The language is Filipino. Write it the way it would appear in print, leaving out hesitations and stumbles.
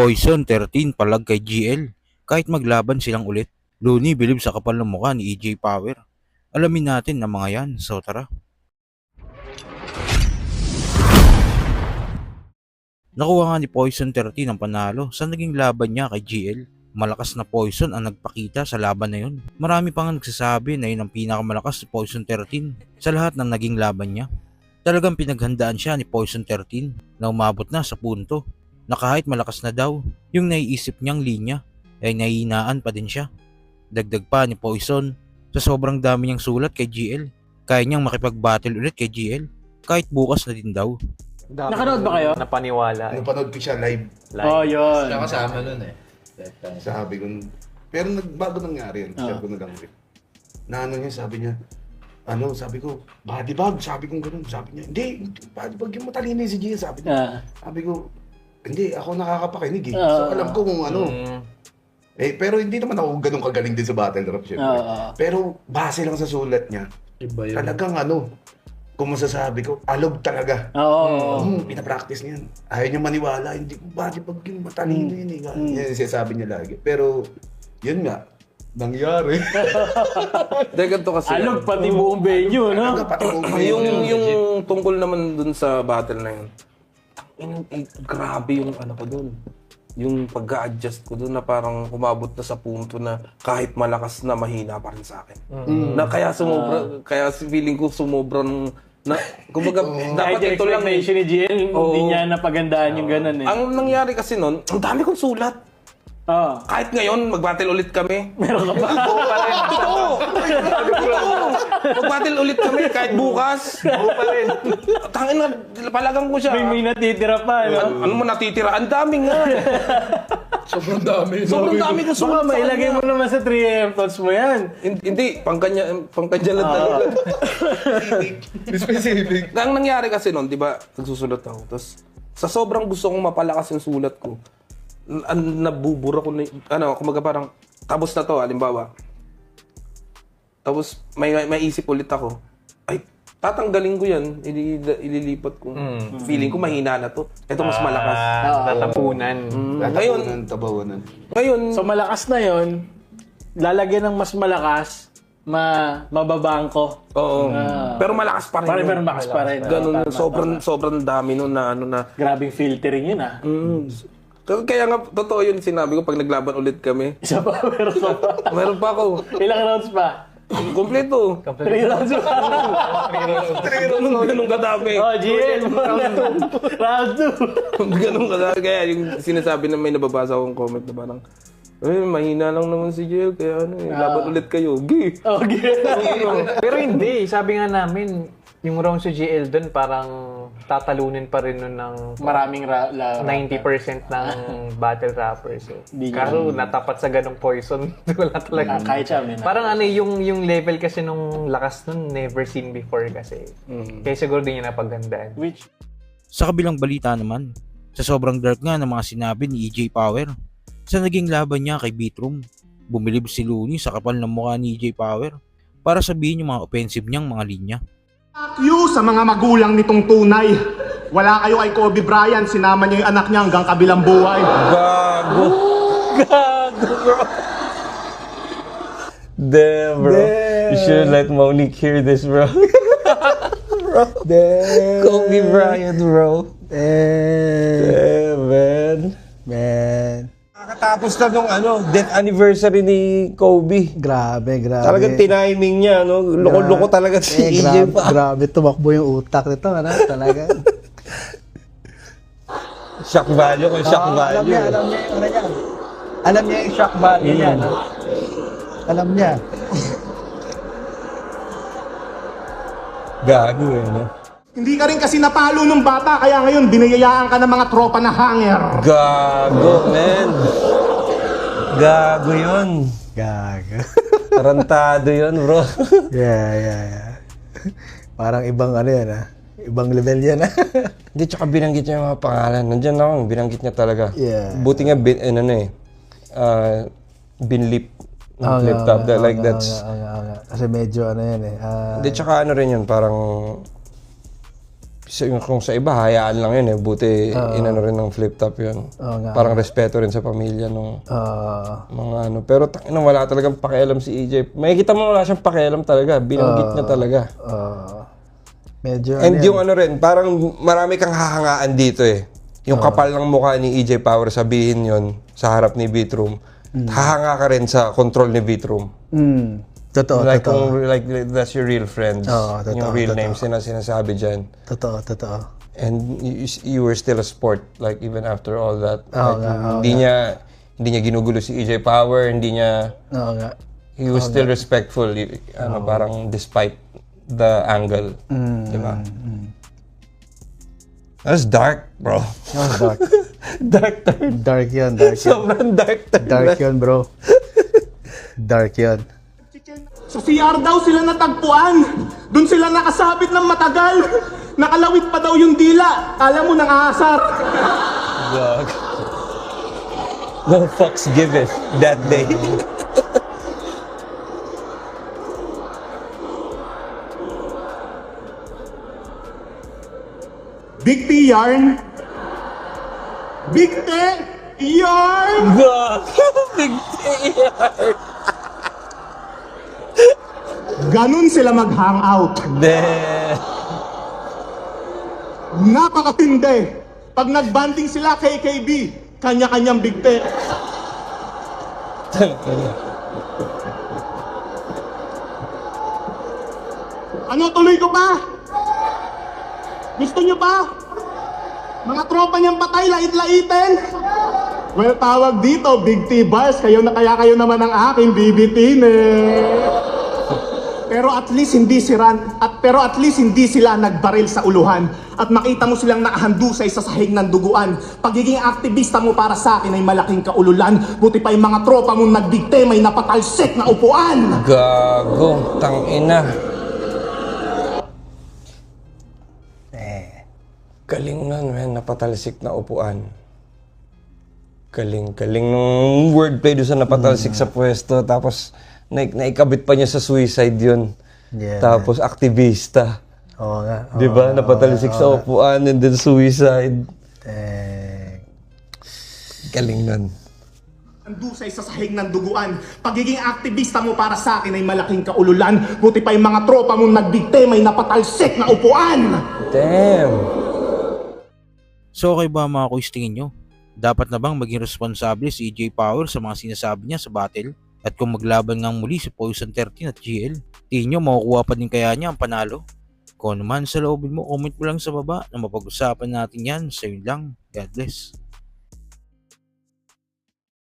Poison 13 palag kay GL kahit maglaban silang ulit. Looney bilib sa kapal ng mukha ni EJ Power. Alamin natin na mga yan, so tara. Nakuha nga ni Poison 13 ang panalo sa naging laban niya kay GL. Malakas na Poison ang nagpakita sa laban na yun. Marami pa nga nagsasabi na yun ang pinakamalakas ni Poison 13 sa lahat ng naging laban niya. Talagang pinaghandaan siya ni Poison 13 na umabot na sa punto na kahit malakas na daw yung naiisip niyang linya ay nahihinaan pa din siya. Dagdag pa ni Poison, sa sobrang dami niyang sulat kay GL, kaya niyang makipag-battle ulit kay GL kahit bukas na din daw. Nakanood ba kayo? Napaniwala. Napanood ko siya live. Oh, yun. Kasama nun eh. Sabi ko, pero bago nangyari yan, share ko na lang rin. Na ano niya, sabi niya, sabi ko, body bag, sabi ko gano'n. Sabi niya, hindi, body bag yung matalino yung si Gia, sabi niya. Sabi ko, hindi, ako nakakapakinig eh. So alam ko kung ano. Pero hindi naman ako ganun kagaling din sa battle rap, syempre. Pero base lang sa sulat niya, Iba yun. talagang kung masasabi ko, alog talaga. Pinapractice niyan. Ayaw niya maniwala, hindi ko body bag yung matalino yun eh. Yan yung sinasabi niya lagi. Pero, yun nga, nangyari. Dahil ganito kasi. Alog pati buong venue, no? Pati buong venue. Yung tungkol naman dun sa battle na yun. Grabe yung ano ko dun. Yung pag-a-adjust ko dun na parang umabot na sa punto na kahit malakas na mahina pa rin sa akin. Na kaya kaya feeling ko sumobrang na kumbaga dapat ito lang expectation ni GL, hindi niya napagandaan yung ganun eh. Ang nangyari kasi nun, ang dami kong sulat. Kahit ngayon, mag-battle ulit kami. Meron ka pa. Totoo! Mag-battle ulit kami kahit bukas. pa rin. Tangin na, palagang ko siya. May natitira pa, no? Ano mo natitira? Ang dami nga. Sobrang dami. Sobrang dami ko Baka sulat. mailagay mo naman sa 3AM thoughts mo yan. Hindi, pangkanya lang talaga. Specific. Ang nangyari kasi nun, di ba, nagsusulat ako. Tapos, sa sobrang gusto kong mapalakas yung sulat ko, nabubura ko na, kumaga parang, tapos na to, halimbawa. Tapos, may isip ulit ako, ay, tatanggalin ko yan, ililipat ko. Feeling ko mahina na to. Ito mas malakas. Tatapunan. Tabawanan. Ngayon, So malakas na yon, lalagyan ng mas malakas, mababangko. oo. Pero malakas pa rin. Pero malakas pa rin. Ganun, Tama. sobrang dami nun na ano na. Grabing filtering yun ah. Kaya nga, totoo yun sinabi ko pag naglaban ulit kami. Isa pa, meron ka pa. Meron pa ako. Ilang rounds pa? Kompleto. 3 rounds pa. Ganun kadami. Oh, GL. Round 2. Ganun kadami. Kaya yung sinasabi na may nababasa akong comment na parang, mahina lang naman si Jill, kaya laban ulit kayo. Gi! Okay. Pero hindi. Sabi nga namin, yung round sa GL dun parang tatalunin pa rin nun ng Maraming 90% ng battle rappers. Eh. Di Kaso natapat sa ganong poison, wala talaga. Kahit siya, may Parang yung level kasi nung lakas nun, never seen before kasi. Kaya siguro din niya napagandaan. Which, Sa kabilang balita naman, sa sobrang dark nga ng mga sinabi ni EJ Power, sa naging laban niya kay Beatroom, bumilib si Looney sa kapal ng mukha ni EJ Power para sabihin yung mga offensive niyang mga linya. Fuck you sa mga magulang nitong tunay. Wala kayo kay Kobe Bryant, sinama niya yung anak niya hanggang kabilang buhay. Gago! Bro! Damn, bro. You should let Monique hear this, bro. Bro. Damn. Kobe Bryant, bro. Damn. Man. Nakatapos na nung death anniversary ni Kobe. Grabe. Talagang tiniming niya, no? Loko-loko talaga si EJ pa. Grabe, tumakbo yung utak nito, talaga. Shock value kung shock Alam value. niya yung ano niya. Alam niya yung shock value niya. Alam niya. Gago no? Hindi ka rin kasi napalo nung bata, kaya ngayon binayayaan ka ng mga tropa na hanger. Gago, man. Gago yun. Gago. Tarantado yun, bro. Yeah. Parang ibang yan Ibang level yan Hindi, tsaka binanggit niya yung mga pangalan. Nandiyan ako, binanggit niya talaga. Yeah. Buti nga, binlip. Flip top, like that's... Kasi medyo yan Hindi, tsaka ano rin yun, parang... kung sa iba, hayaan lang yun eh. Buti inano rin ng flip top yun. Oo nga. Parang respeto rin sa pamilya nung Ah, mga ano. Pero tangina, wala talagang pakialam si EJ. Makikita mo wala siyang pakialam talaga. Binanggit niya talaga. medyo And ano yung ano rin, parang marami kang hahangaan dito eh. Yung kapal ng mukha ni EJ Power, sabihin yon sa harap ni Beatroom. Hahanga ka rin sa control ni Beatroom. Totoo, Like, totoo. like that's your real friends. Oo, totoo, yung real totoo. names na sinasabi dyan. Totoo, totoo. And you were still a sport, like even after all that. Oo Like, nga, oo hindi niya ginugulo si EJ Power, hindi niya, Oo nga. he was still respectful, parang despite the angle. Di ba? That's dark, bro. Oh, dark. Dark turn. Dark yun, dark yun. Sobrang dark turn. Dark yun, bro. Dark yun. Sa CR daw sila natagpuan. Doon sila nakasabit ng matagal. Nakalawit pa daw yung dila. Alam mo, nangaasar. Dog. No fucks given that day. Big T yarn. Big T yarn. Big Ganun sila mag-hangout. Napakatindi. Pag nagbanding sila KKB, kanya-kanyang Big T. Ano, tuloy ko pa? Gusto nyo pa? Mga tropa niyang patay, lait-laitin. Well, tawag dito, Big T Bars. Kayo na kaya kayo naman ang aking bibitin Pero at least hindi sila nagbaril sa uluhan. At makita mo silang nakahandusay sa sahig ng duguan. Pagiging aktivista mo para sa akin ay malaking kaululan. Buti pa yung mga tropa mong nagbigte may napatalsik na upuan. Gago, tangina. Galing nun, man. Napatalsik na upuan. Galing nung wordplay doon sa napatalsik sa pwesto. Tapos, naikabit pa niya sa suicide yun. Yeah. Tapos, aktivista. Oo nga. Di ba? Napatalsik sa upuan and then suicide. Galing nun. Handusay sa sahig ng duguan. Pagiging aktivista mo para sa akin ay malaking kaululan. Buti pa yung mga tropa mong nagbigte may napatalsik na upuan. Damn! So okay ba mga kuys, tingin nyo? Dapat na bang maging responsable si EJ Power sa mga sinasabi niya sa battle? At kung maglaban ngang muli si Poison 13 at GL, tingin nyo makukuha pa din kaya niya ang panalo? Kung naman sa loobin mo, comment mo lang sa baba na mapag-usapan natin yan. So yun lang. God bless.